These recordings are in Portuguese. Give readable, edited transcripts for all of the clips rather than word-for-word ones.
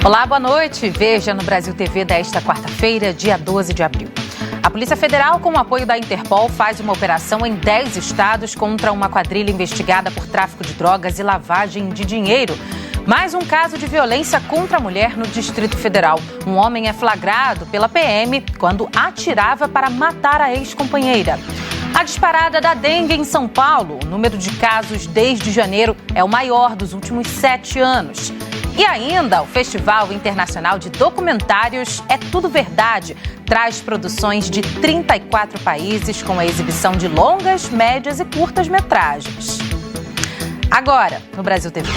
Olá, boa noite. Veja no Brasil TV desta quarta-feira, dia 12 de abril. A Polícia Federal, com o apoio da Interpol, faz uma operação em 10 estados contra uma quadrilha investigada por tráfico de drogas e lavagem de dinheiro. Mais um caso de violência contra a mulher no Distrito Federal. Um homem é flagrado pela PM quando atirava para matar a ex-companheira. A disparada da dengue em São Paulo. O número de casos desde janeiro é o maior dos últimos 7 anos. E ainda, o Festival Internacional de Documentários É Tudo Verdade traz produções de 34 países com a exibição de longas, médias e curtas metragens. Agora, no Brasil TV.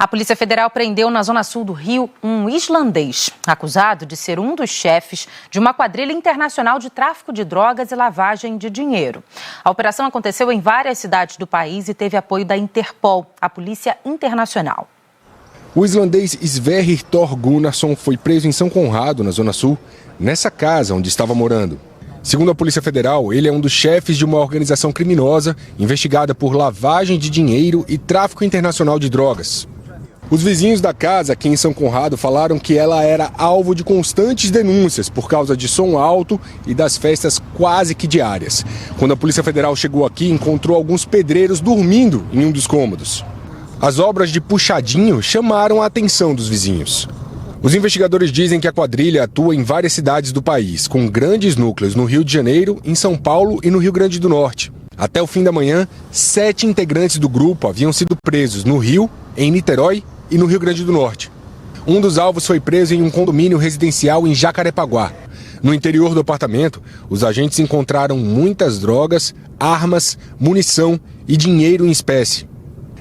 A Polícia Federal prendeu na zona sul do Rio um islandês, acusado de ser um dos chefes de uma quadrilha internacional de tráfico de drogas e lavagem de dinheiro. A operação aconteceu em várias cidades do país e teve apoio da Interpol, a Polícia Internacional. O islandês Sverrir Thor Gunnarsson foi preso em São Conrado, na zona sul, nessa casa onde estava morando. Segundo a Polícia Federal, ele é um dos chefes de uma organização criminosa investigada por lavagem de dinheiro e tráfico internacional de drogas. Os vizinhos da casa aqui em São Conrado falaram que ela era alvo de constantes denúncias por causa de som alto e das festas quase que diárias. Quando a Polícia Federal chegou aqui, encontrou alguns pedreiros dormindo em um dos cômodos. As obras de puxadinho chamaram a atenção dos vizinhos. Os investigadores dizem que a quadrilha atua em várias cidades do país, com grandes núcleos no Rio de Janeiro, em São Paulo e no Rio Grande do Norte. Até o fim da manhã, 7 integrantes do grupo haviam sido presos no Rio, em Niterói e no Rio Grande do Norte. Um dos alvos foi preso em um condomínio residencial em Jacarepaguá. No interior do apartamento, os agentes encontraram muitas drogas, armas, munição e dinheiro em espécie.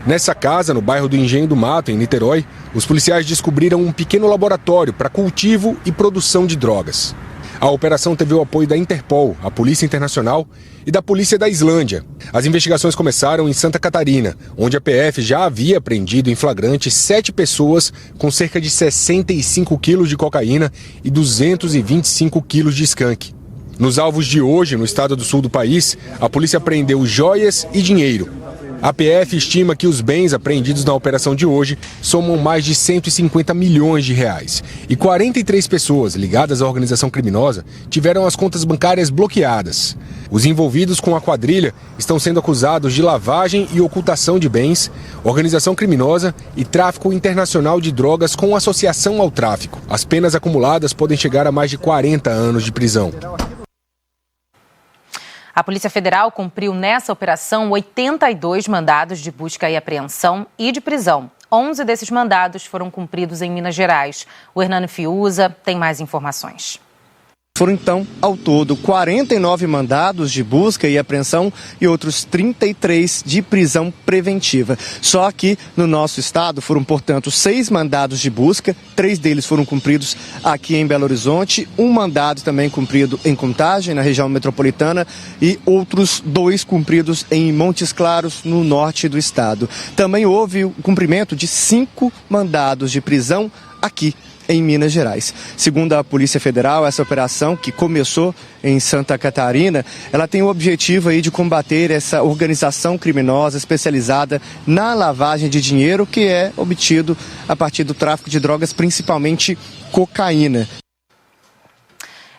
Nessa casa, no bairro do Engenho do Mato, em Niterói, os policiais descobriram um pequeno laboratório para cultivo e produção de drogas. A operação teve o apoio da Interpol, a Polícia Internacional e da Polícia da Islândia. As investigações começaram em Santa Catarina, onde a PF já havia apreendido em flagrante 7 pessoas com cerca de 65 quilos de cocaína e 225 quilos de skunk. Nos alvos de hoje, no estado do sul do país, a polícia apreendeu joias e dinheiro. A PF estima que os bens apreendidos na operação de hoje somam mais de 150 milhões de reais. E 43 pessoas ligadas à organização criminosa tiveram as contas bancárias bloqueadas. Os envolvidos com a quadrilha estão sendo acusados de lavagem e ocultação de bens, organização criminosa e tráfico internacional de drogas com associação ao tráfico. As penas acumuladas podem chegar a mais de 40 anos de prisão. A Polícia Federal cumpriu nessa operação 82 mandados de busca e apreensão e de prisão. 11 desses mandados foram cumpridos em Minas Gerais. O Hernani Fiuza tem mais informações. Foram, então, ao todo, 49 mandados de busca e apreensão e outros 33 de prisão preventiva. Só aqui no nosso estado foram, portanto, 6 mandados de busca, 3 deles foram cumpridos aqui em Belo Horizonte, um mandado também cumprido em Contagem, na região metropolitana, e outros 2 cumpridos em Montes Claros, no norte do estado. Também houve o cumprimento de 5 mandados de prisão aqui em Minas Gerais. Segundo a Polícia Federal, essa operação, que começou em Santa Catarina, ela tem o objetivo aí de combater essa organização criminosa especializada na lavagem de dinheiro, que é obtido a partir do tráfico de drogas, principalmente cocaína.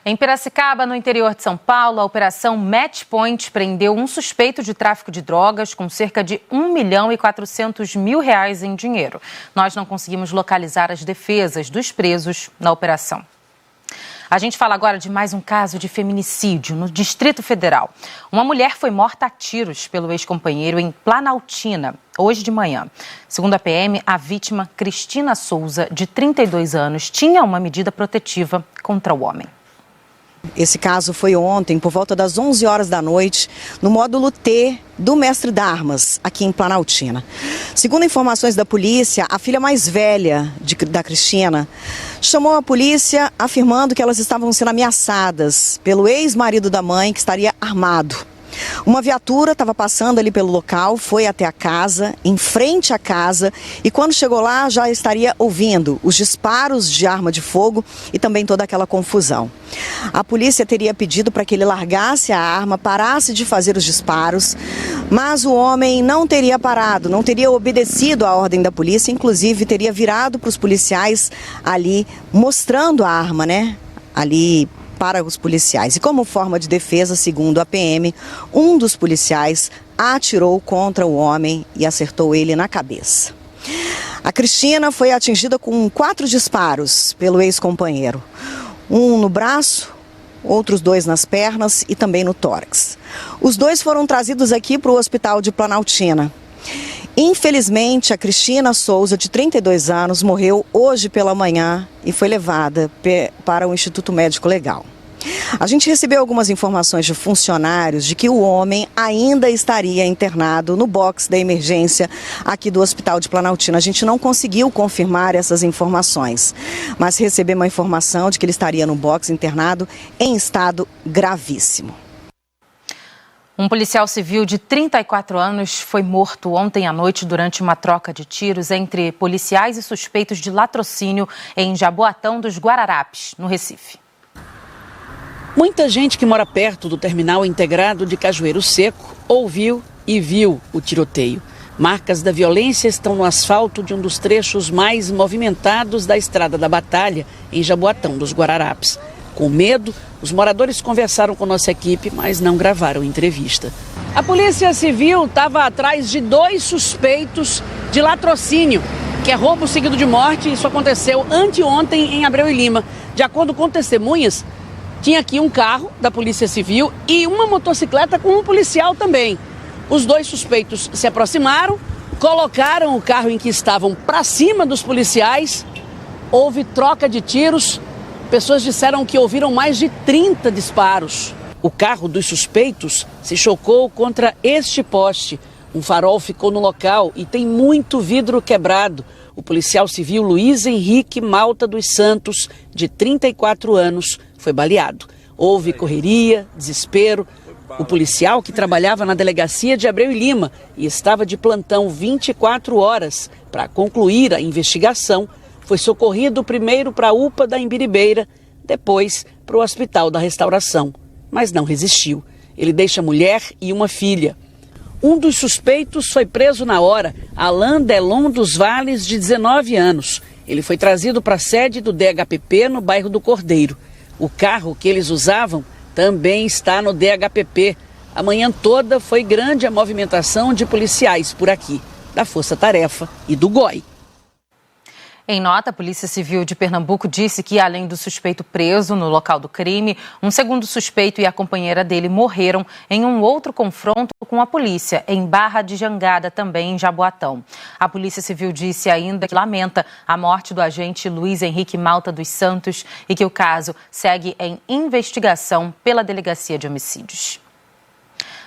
Em Piracicaba, no interior de São Paulo, a operação Match Point prendeu um suspeito de tráfico de drogas com cerca de R$1.400.000 em dinheiro. Nós não conseguimos localizar as defesas dos presos na operação. A gente fala agora de mais um caso de feminicídio no Distrito Federal. Uma mulher foi morta a tiros pelo ex-companheiro em Planaltina, hoje de manhã. Segundo a PM, a vítima, Cristina Souza, de 32 anos, tinha uma medida protetiva contra o homem. Esse caso foi ontem, por volta das 11 horas da noite, no módulo T do Mestre Darmas, aqui em Planaltina. Segundo informações da polícia, a filha mais velha da Cristina chamou a polícia afirmando que elas estavam sendo ameaçadas pelo ex-marido da mãe, que estaria armado. Uma viatura estava passando ali pelo local, foi até a casa, em frente à casa, e quando chegou lá já estaria ouvindo os disparos de arma de fogo e também toda aquela confusão. A polícia teria pedido para que ele largasse a arma, parasse de fazer os disparos, mas o homem não teria parado, não teria obedecido à ordem da polícia, inclusive teria virado para os policiais ali, mostrando a arma, né? Ali para os policiais. E como forma de defesa, segundo a PM, um dos policiais atirou contra o homem e acertou ele na cabeça. A Cristina foi atingida com 4 disparos pelo ex-companheiro. Um no braço, outros 2 nas pernas e também no tórax. Os 2 foram trazidos aqui para o hospital de Planaltina. Infelizmente, a Cristina Souza, de 32 anos, morreu hoje pela manhã e foi levada para o Instituto Médico Legal. A gente recebeu algumas informações de funcionários de que o homem ainda estaria internado no box da emergência aqui do Hospital de Planaltina. A gente não conseguiu confirmar essas informações, mas recebemos uma informação de que ele estaria no box internado em estado gravíssimo. Um policial civil de 34 anos foi morto ontem à noite durante uma troca de tiros entre policiais e suspeitos de latrocínio em Jaboatão dos Guararapes, no Recife. Muita gente que mora perto do terminal integrado de Cajueiro Seco ouviu e viu o tiroteio. Marcas da violência estão no asfalto de um dos trechos mais movimentados da Estrada da Batalha, em Jaboatão dos Guararapes. Com medo, os moradores conversaram com nossa equipe, mas não gravaram entrevista. A Polícia Civil estava atrás de 2 suspeitos de latrocínio, que é roubo seguido de morte. Isso aconteceu anteontem em Abreu e Lima. De acordo com testemunhas, tinha aqui um carro da Polícia Civil e uma motocicleta com um policial também. Os 2 suspeitos se aproximaram, colocaram o carro em que estavam para cima dos policiais. Houve troca de tiros. Pessoas disseram que ouviram mais de 30 disparos. O carro dos suspeitos se chocou contra este poste. Um farol ficou no local e tem muito vidro quebrado. O policial civil Luiz Henrique Malta dos Santos, de 34 anos, foi baleado. Houve correria, desespero. O policial, que trabalhava na delegacia de Abreu e Lima e estava de plantão 24 horas para concluir a investigação, foi socorrido primeiro para a UPA da Imbiribeira, depois para o Hospital da Restauração, mas não resistiu. Ele deixa mulher e uma filha. Um dos suspeitos foi preso na hora, Alain Delon dos Vales, de 19 anos. Ele foi trazido para a sede do DHPP no bairro do Cordeiro. O carro que eles usavam também está no DHPP. A manhã toda foi grande a movimentação de policiais por aqui, da Força Tarefa e do GOI. Em nota, a Polícia Civil de Pernambuco disse que, além do suspeito preso no local do crime, um segundo suspeito e a companheira dele morreram em um outro confronto com a polícia, em Barra de Jangada, também em Jaboatão. A Polícia Civil disse ainda que lamenta a morte do agente Luiz Henrique Malta dos Santos e que o caso segue em investigação pela Delegacia de Homicídios.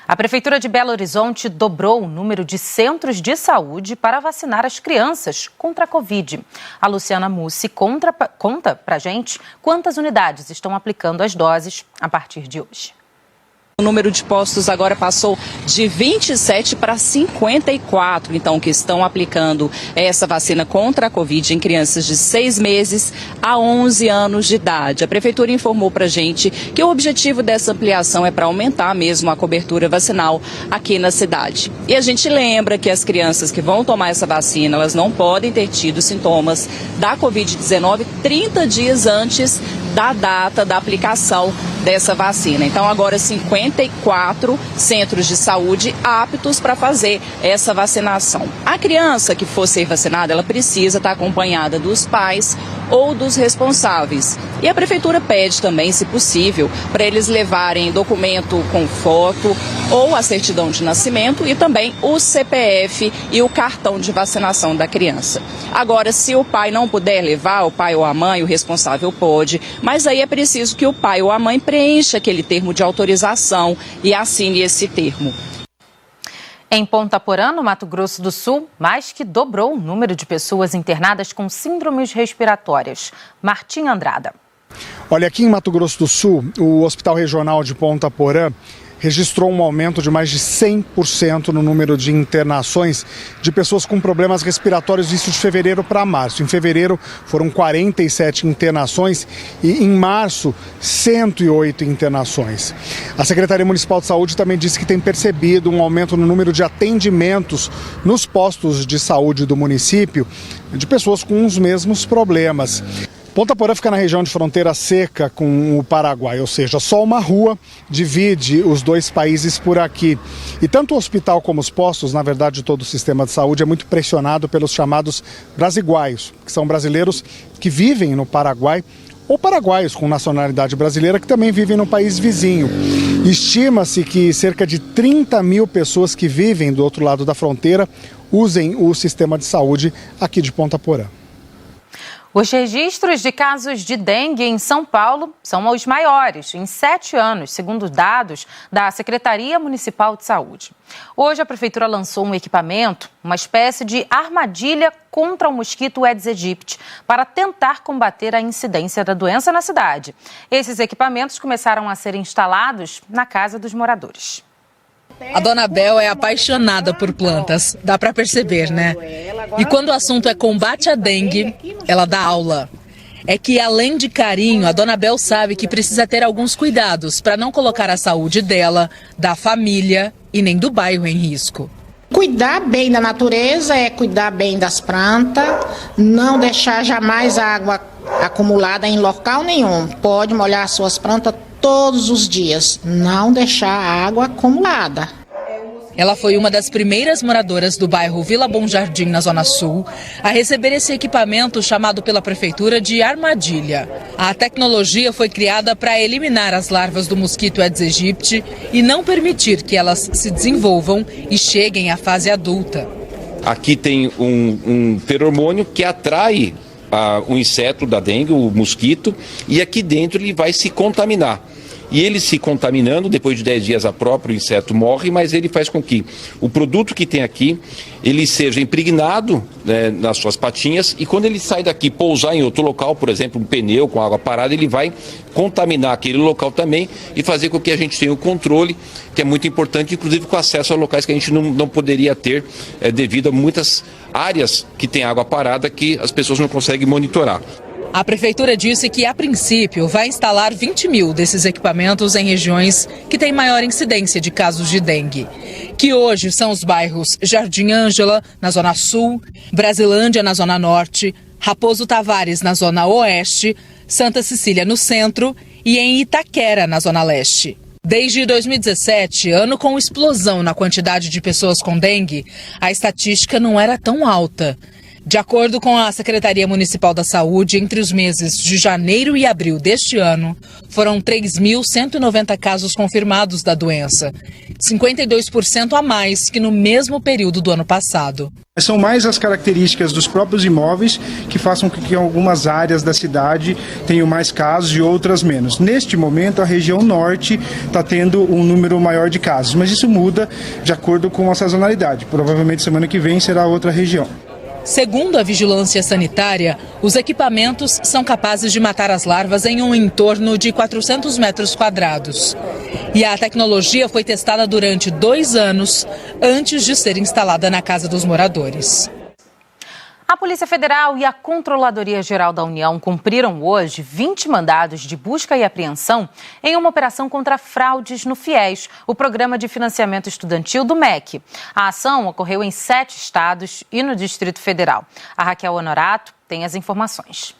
A Prefeitura de Belo Horizonte dobrou o número de centros de saúde para vacinar as crianças contra a Covid. A Luciana Mussi conta pra gente quantas unidades estão aplicando as doses a partir de hoje. O número de postos agora passou de 27 para 54, então, que estão aplicando essa vacina contra a Covid em crianças de 6 meses a 11 anos de idade. A Prefeitura informou para a gente que o objetivo dessa ampliação é para aumentar mesmo a cobertura vacinal aqui na cidade. E a gente lembra que as crianças que vão tomar essa vacina, elas não podem ter tido sintomas da Covid-19 30 dias antes da data da aplicação dessa vacina. Então, agora 54 centros de saúde aptos para fazer essa vacinação. A criança que for ser vacinada, ela precisa estar acompanhada dos pais ou dos responsáveis. E a Prefeitura pede também, se possível, para eles levarem documento com foto ou a certidão de nascimento e também o CPF e o cartão de vacinação da criança. Agora, se o pai não puder levar, o pai ou a mãe, o responsável pode, mas aí é preciso que o pai ou a mãe preencha aquele termo de autorização e assine esse termo. Em Ponta Porã, no Mato Grosso do Sul, mais que dobrou o número de pessoas internadas com síndromes respiratórias. Martim Andrada. Olha, aqui em Mato Grosso do Sul, o Hospital Regional de Ponta Porã registrou um aumento de mais de 100% no número de internações de pessoas com problemas respiratórios, isso de fevereiro para março. Em fevereiro foram 47 internações e em março 108 internações. A Secretaria Municipal de Saúde também disse que tem percebido um aumento no número de atendimentos nos postos de saúde do município de pessoas com os mesmos problemas. Ponta Porã fica na região de fronteira seca com o Paraguai, ou seja, só uma rua divide os dois países por aqui. E tanto o hospital como os postos, na verdade todo o sistema de saúde, é muito pressionado pelos chamados brasiguaios, que são brasileiros que vivem no Paraguai, ou paraguaios com nacionalidade brasileira que também vivem no país vizinho. Estima-se que cerca de 30 mil pessoas que vivem do outro lado da fronteira usem o sistema de saúde aqui de Ponta Porã. Os registros de casos de dengue em São Paulo são os maiores em 7 anos, segundo dados da Secretaria Municipal de Saúde. Hoje, a Prefeitura lançou um equipamento, uma espécie de armadilha contra o mosquito Aedes aegypti, para tentar combater a incidência da doença na cidade. Esses equipamentos começaram a ser instalados na casa dos moradores. A dona Bel é apaixonada por plantas, dá para perceber, né? E quando o assunto é combate à dengue, ela dá aula. É que, além de carinho, a dona Bel sabe que precisa ter alguns cuidados para não colocar a saúde dela, da família e nem do bairro em risco. Cuidar bem da natureza é cuidar bem das plantas, não deixar jamais a água acumulada em local nenhum. Pode molhar suas plantas todos os dias, não deixar a água acumulada. Ela foi uma das primeiras moradoras do bairro Vila Bom Jardim, na Zona Sul, a receber esse equipamento chamado pela Prefeitura de armadilha. A tecnologia foi criada para eliminar as larvas do mosquito Aedes aegypti e não permitir que elas se desenvolvam e cheguem à fase adulta. Aqui tem um feromônio que atrai o inseto da dengue, o mosquito, e aqui dentro ele vai se contaminar. E ele se contaminando, depois de 10 dias a próprio inseto morre, mas ele faz com que o produto que tem aqui, ele seja impregnado, né, nas suas patinhas, e quando ele sai daqui pousar em outro local, por exemplo, um pneu com água parada, ele vai contaminar aquele local também e fazer com que a gente tenha o controle, que é muito importante, inclusive com acesso a locais que a gente não poderia ter devido a muitas áreas que tem água parada que as pessoas não conseguem monitorar. A Prefeitura disse que, a princípio, vai instalar 20 mil desses equipamentos em regiões que têm maior incidência de casos de dengue, que hoje são os bairros Jardim Ângela, na Zona Sul, Brasilândia, na Zona Norte, Raposo Tavares, na Zona Oeste, Santa Cecília, no Centro, e em Itaquera, na Zona Leste. Desde 2017, ano com explosão na quantidade de pessoas com dengue, a estatística não era tão alta. De acordo com a Secretaria Municipal da Saúde, entre os meses de janeiro e abril deste ano, foram 3.190 casos confirmados da doença, 52% a mais que no mesmo período do ano passado. São mais as características dos próprios imóveis que façam com que algumas áreas da cidade tenham mais casos e outras menos. Neste momento, a região norte está tendo um número maior de casos, mas isso muda de acordo com a sazonalidade. Provavelmente semana que vem será outra região. Segundo a Vigilância Sanitária, os equipamentos são capazes de matar as larvas em um entorno de 400 metros quadrados. E a tecnologia foi testada durante 2 anos antes de ser instalada na casa dos moradores. A Polícia Federal e a Controladoria Geral da União cumpriram hoje 20 mandados de busca e apreensão em uma operação contra fraudes no FIES, o Programa de Financiamento Estudantil do MEC. A ação ocorreu em 7 estados e no Distrito Federal. A Raquel Honorato tem as informações.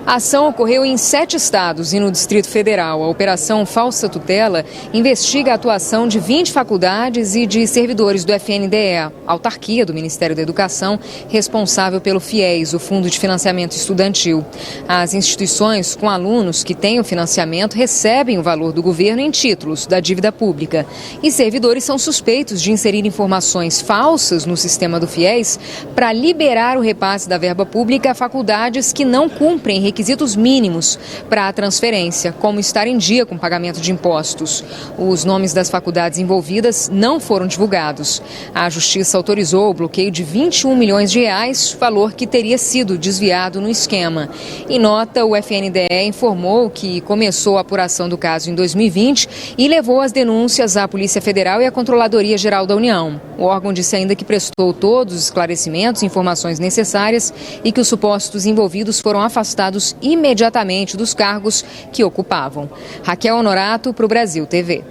A ação ocorreu em 7 estados e no Distrito Federal. A Operação Falsa Tutela investiga a atuação de 20 faculdades e de servidores do FNDE, autarquia do Ministério da Educação, responsável pelo FIES, o Fundo de Financiamento Estudantil. As instituições com alunos que têm o financiamento recebem o valor do governo em títulos da dívida pública. E servidores são suspeitos de inserir informações falsas no sistema do FIES para liberar o repasse da verba pública a faculdades que não cumprem requisitos requisitos mínimos para a transferência, como estar em dia com o pagamento de impostos. Os nomes das faculdades envolvidas não foram divulgados. A Justiça autorizou o bloqueio de 21 milhões de reais, valor que teria sido desviado no esquema. Em nota, o FNDE informou que começou a apuração do caso em 2020 e levou as denúncias à Polícia Federal e à Controladoria Geral da União. O órgão disse ainda que prestou todos os esclarecimentos e informações necessárias e que os supostos envolvidos foram afastados imediatamente dos cargos que ocupavam. Raquel Honorato, para o Brasil TV.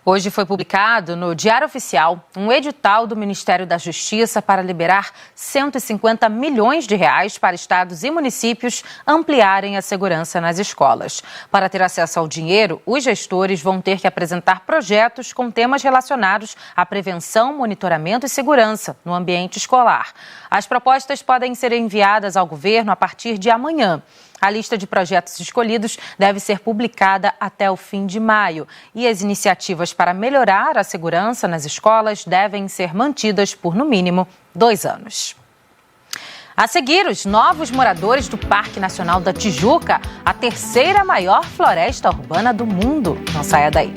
Hoje foi publicado no Diário Oficial um edital do Ministério da Justiça para liberar 150 milhões de reais para estados e municípios ampliarem a segurança nas escolas. Para ter acesso ao dinheiro, os gestores vão ter que apresentar projetos com temas relacionados à prevenção, monitoramento e segurança no ambiente escolar. As propostas podem ser enviadas ao governo a partir de amanhã. A lista de projetos escolhidos deve ser publicada até o fim de maio e as iniciativas para melhorar a segurança nas escolas devem ser mantidas por, no mínimo, 2 anos. A seguir, os novos moradores do Parque Nacional da Tijuca, a terceira maior floresta urbana do mundo. Não saia daí.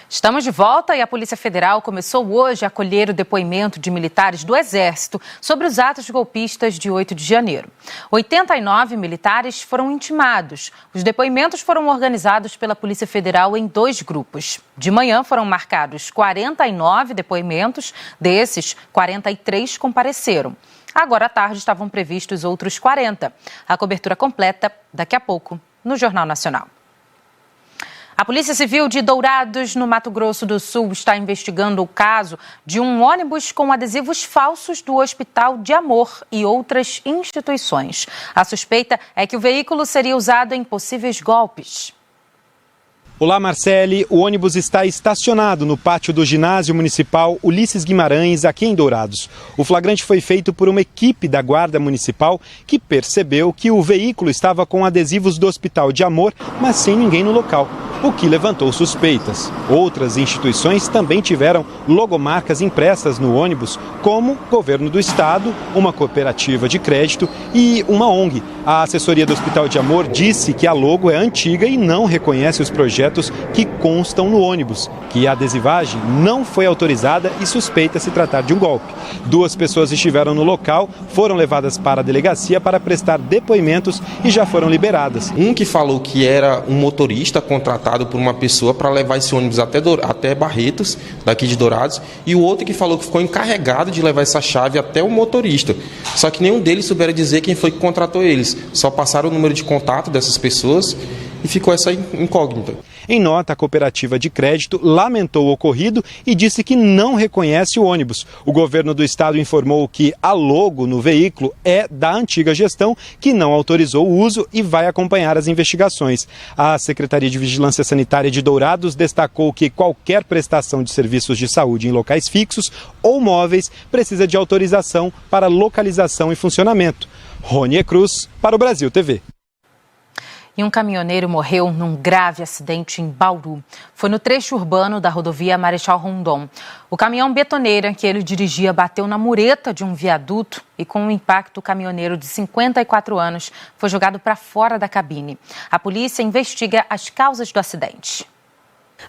Estamos de volta e a Polícia Federal começou hoje a colher o depoimento de militares do Exército sobre os atos golpistas de 8 de janeiro. 89 militares foram intimados. Os depoimentos foram organizados pela Polícia Federal em 2 grupos. De manhã foram marcados 49 depoimentos, desses 43 compareceram. Agora à tarde estavam previstos outros 40. A cobertura completa daqui a pouco no Jornal Nacional. A Polícia Civil de Dourados, no Mato Grosso do Sul, está investigando o caso de um ônibus com adesivos falsos do Hospital de Amor e outras instituições. A suspeita é que o veículo seria usado em possíveis golpes. Olá, Marcele. O ônibus está estacionado no pátio do ginásio municipal Ulisses Guimarães, aqui em Dourados. O flagrante foi feito por uma equipe da Guarda Municipal que percebeu que o veículo estava com adesivos do Hospital de Amor, mas sem ninguém no local, o que levantou suspeitas. Outras instituições também tiveram logomarcas impressas no ônibus, como Governo do Estado, uma cooperativa de crédito e uma ONG. A assessoria do Hospital de Amor disse que a logo é antiga e não reconhece os projetos que constam no ônibus, que a adesivagem não foi autorizada e suspeita se tratar de um golpe. 2 pessoas estiveram no local, foram levadas para a delegacia para prestar depoimentos e já foram liberadas. Um que falou que era um motorista contratado por uma pessoa para levar esse ônibus até Barretos, daqui de Dourados, e o outro que falou que ficou encarregado de levar essa chave até o motorista. Só que nenhum deles souberam dizer quem foi que contratou eles. Só passaram o número de contato dessas pessoas e ficou essa incógnita. Em nota, a cooperativa de crédito lamentou o ocorrido e disse que não reconhece o ônibus. O governo do estado informou que a logo no veículo é da antiga gestão, que não autorizou o uso e vai acompanhar as investigações. A Secretaria de Vigilância Sanitária de Dourados destacou que qualquer prestação de serviços de saúde em locais fixos ou móveis precisa de autorização para localização e funcionamento. Rônia Cruz, para o Brasil TV. E um caminhoneiro morreu num grave acidente em Bauru. Foi no trecho urbano da rodovia Marechal Rondon. O caminhão betoneira que ele dirigia bateu na mureta de um viaduto e, com o impacto, o caminhoneiro de 54 anos foi jogado para fora da cabine. A polícia investiga as causas do acidente.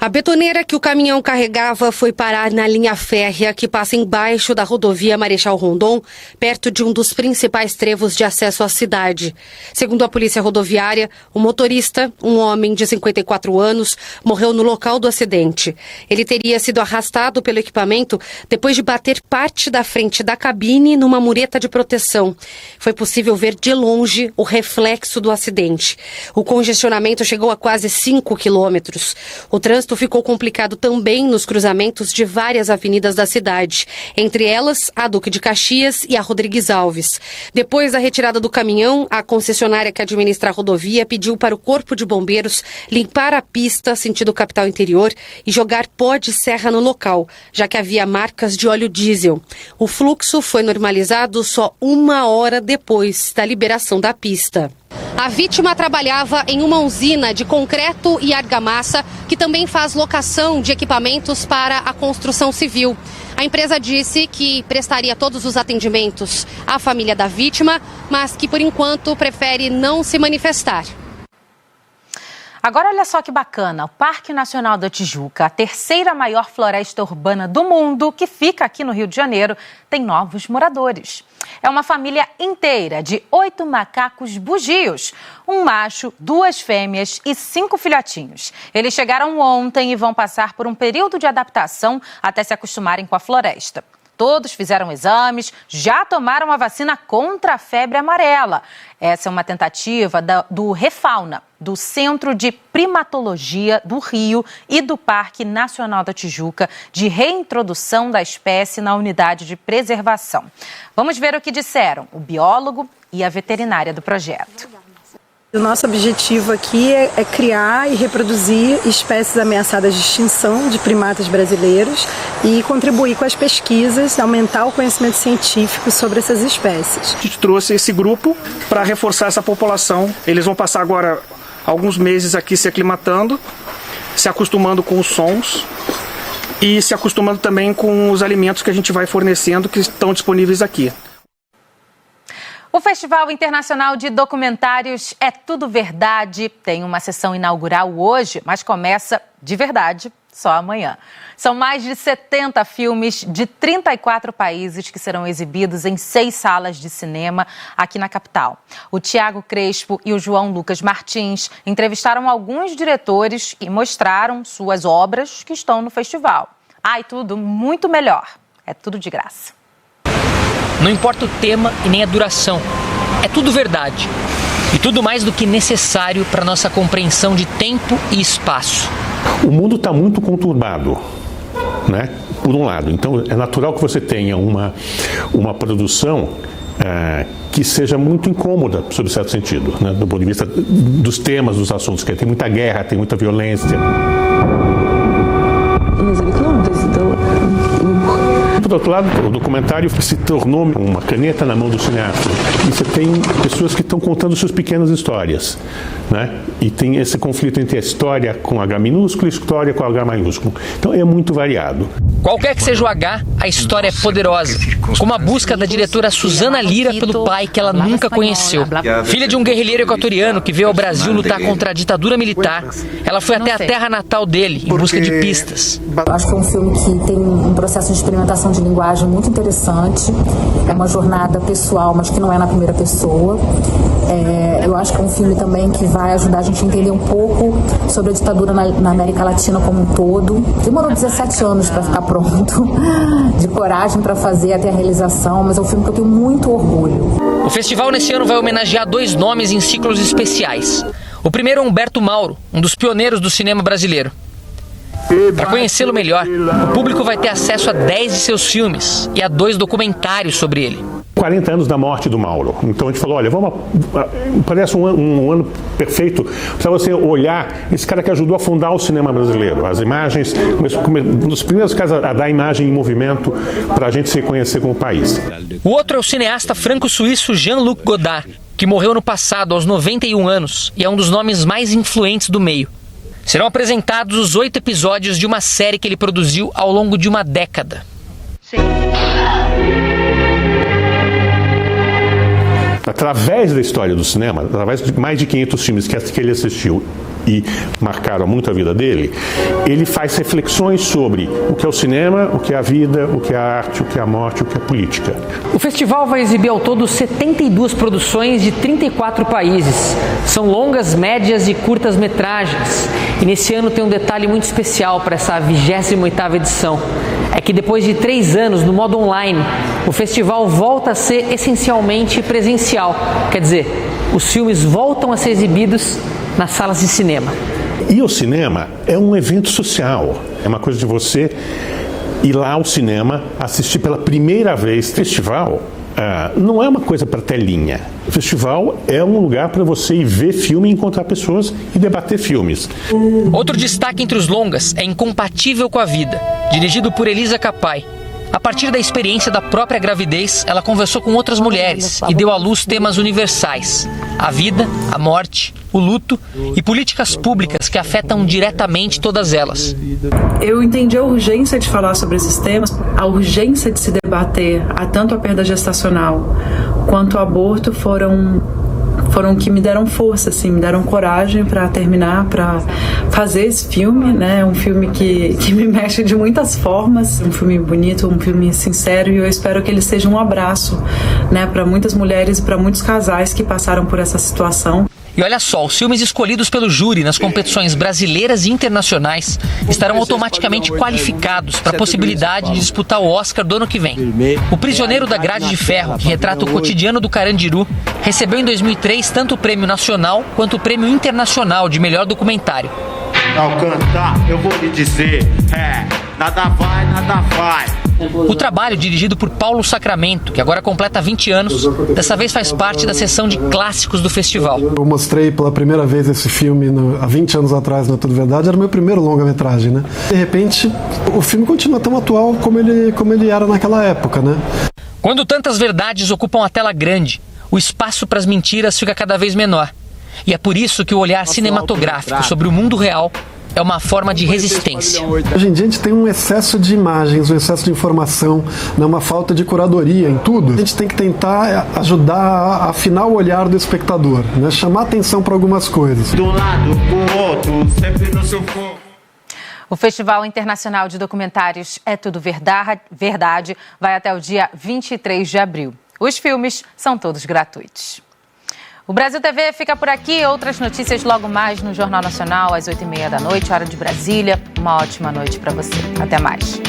A betoneira que o caminhão carregava foi parar na linha férrea que passa embaixo da rodovia Marechal Rondon, perto de um dos principais trevos de acesso à cidade. Segundo a polícia rodoviária, o motorista, um homem de 54 anos, morreu no local do acidente. Ele teria sido arrastado pelo equipamento depois de bater parte da frente da cabine numa mureta de proteção. Foi possível ver de longe o reflexo do acidente. O congestionamento chegou a quase 5 quilômetros. O trânsito ficou complicado também nos cruzamentos de várias avenidas da cidade, entre elas a Duque de Caxias e a Rodrigues Alves. Depois da retirada do caminhão, a concessionária que administra a rodovia pediu para o Corpo de Bombeiros limpar a pista sentido capital interior e jogar pó de serra no local, já que havia marcas de óleo diesel. O fluxo foi normalizado só 1 hora depois da liberação da pista. A vítima trabalhava em uma usina de concreto e argamassa, que também faz locação de equipamentos para a construção civil. A empresa disse que prestaria todos os atendimentos à família da vítima, mas que, por enquanto, prefere não se manifestar. Agora, olha só que bacana, o Parque Nacional da Tijuca, a terceira maior floresta urbana do mundo, que fica aqui no Rio de Janeiro, tem novos moradores. É uma família inteira de 8 macacos bugios, um macho, 2 fêmeas e 5 filhotinhos. Eles chegaram ontem e vão passar por um período de adaptação até se acostumarem com a floresta. Todos fizeram exames, já tomaram a vacina contra a febre amarela. Essa é uma tentativa do Refauna, do Centro de Primatologia do Rio e do Parque Nacional da Tijuca, de reintrodução da espécie na unidade de preservação. Vamos ver o que disseram o biólogo e a veterinária do projeto. O nosso objetivo aqui é criar e reproduzir espécies ameaçadas de extinção de primatas brasileiros e contribuir com as pesquisas, aumentar o conhecimento científico sobre essas espécies. A gente trouxe esse grupo para reforçar essa população. Eles vão passar agora alguns meses aqui se aclimatando, se acostumando com os sons e se acostumando também com os alimentos que a gente vai fornecendo que estão disponíveis aqui. O Festival Internacional de Documentários É Tudo Verdade tem uma sessão inaugural hoje, mas começa de verdade só amanhã. São mais de 70 filmes de 34 países que serão exibidos em 6 salas de cinema aqui na capital. O Tiago Crespo e o João Lucas Martins entrevistaram alguns diretores e mostraram suas obras que estão no festival. E tudo muito melhor. É tudo de graça. Não importa o tema e nem a duração, é tudo verdade. E tudo mais do que necessário para nossa compreensão de tempo e espaço. O mundo está muito conturbado, né? Por um lado. Então é natural que você tenha uma produção que seja muito incômoda, sob certo sentido, né? Do ponto de vista dos temas, dos assuntos, que tem muita guerra, tem muita violência. Por outro lado, o documentário se tornou uma caneta na mão do cineasta. E você tem pessoas que estão contando suas pequenas histórias, né? E tem esse conflito entre a história com H minúsculo e a história com H maiúsculo. Então é muito variado. Qualquer que seja o H, a história é poderosa. Como a busca da diretora Suzana Lira pelo pai que ela nunca conheceu. Filha de um guerrilheiro equatoriano que veio ao Brasil lutar contra a ditadura militar, ela foi até a terra natal dele em busca de pistas. Acho que é um filme que tem um processo de experimentação de linguagem muito interessante. É uma jornada pessoal, mas que não é na primeira pessoa. Eu acho que é um filme também que vai ajudar a gente a entender um pouco sobre a ditadura na América Latina como um todo. Demorou 17 anos para ficar pronto, de coragem para fazer até a realização, mas é um filme que eu tenho muito orgulho. O festival nesse ano vai homenagear 2 nomes em ciclos especiais. O primeiro é Humberto Mauro, um dos pioneiros do cinema brasileiro. Para conhecê-lo melhor, o público vai ter acesso a 10 de seus filmes e a 2 documentários sobre ele. 40 anos da morte do Mauro. Então a gente falou, olha, parece um ano perfeito para você olhar esse cara que ajudou a fundar o cinema brasileiro. As imagens, um dos primeiros casos a dar imagem em movimento para a gente se reconhecer como país. O outro é o cineasta franco-suíço Jean-Luc Godard, que morreu no passado aos 91 anos e é um dos nomes mais influentes do meio. Serão apresentados os 8 episódios de uma série que ele produziu ao longo de uma década. Através da história do cinema, através de mais de 500 filmes que ele assistiu e marcaram muito a vida dele, ele faz reflexões sobre o que é o cinema, o que é a vida, o que é a arte, o que é a morte, o que é a política. O festival vai exibir ao todo 72 produções de 34 países. São longas, médias e curtas metragens. E nesse ano tem um detalhe muito especial para essa 28ª edição. É que depois de 3 anos no modo online, o festival volta a ser essencialmente presencial. Quer dizer, os filmes voltam a ser exibidos nas salas de cinema. E o cinema é um evento social. É uma coisa de você ir lá ao cinema, assistir pela primeira vez. Festival não é uma coisa para telinha. O festival é um lugar para você ir ver filme, encontrar pessoas e debater filmes. Outro destaque entre os longas é Incompatível com a Vida, dirigido por Elisa Capai. A partir da experiência da própria gravidez, ela conversou com outras mulheres e deu à luz temas universais: a vida, a morte, o luto e políticas públicas que afetam diretamente todas elas. Eu entendi a urgência de falar sobre esses temas, a urgência de se debater tanto a perda gestacional quanto o aborto foram que me deram força, assim, me deram coragem para terminar, para fazer esse filme, né? Um filme que me mexe de muitas formas, um filme bonito, um filme sincero, e eu espero que ele seja um abraço, né, para muitas mulheres e para muitos casais que passaram por essa situação. E olha só, os filmes escolhidos pelo júri nas competições brasileiras e internacionais estarão automaticamente qualificados para a possibilidade de disputar o Oscar do ano que vem. O Prisioneiro da Grade de Ferro, que retrata o cotidiano do Carandiru, recebeu em 2003 tanto o Prêmio Nacional quanto o Prêmio Internacional de Melhor Documentário. Ao cantar, eu vou lhe dizer, nada vai, nada vai. O trabalho, dirigido por Paulo Sacramento, que agora completa 20 anos, dessa vez faz parte da seção de clássicos do festival. Eu mostrei pela primeira vez esse filme há 20 anos atrás, na Tudo Verdade, era o meu primeiro longa-metragem, né? De repente, o filme continua tão atual como ele era naquela época, né? Quando tantas verdades ocupam a tela grande, o espaço para as mentiras fica cada vez menor. E é por isso que o olhar cinematográfico sobre o mundo real é uma forma de resistência. Hoje em dia a gente tem um excesso de imagens, um excesso de informação, uma falta de curadoria em tudo. A gente tem que tentar ajudar a afinar o olhar do espectador, né? Chamar atenção para algumas coisas. Do lado pro outro, sempre no seu foco. O Festival Internacional de Documentários É Tudo Verdade vai até o dia 23 de abril. Os filmes são todos gratuitos. O Brasil TV fica por aqui. Outras notícias logo mais no Jornal Nacional, às 8h30 da noite, hora de Brasília. Uma ótima noite para você. Até mais.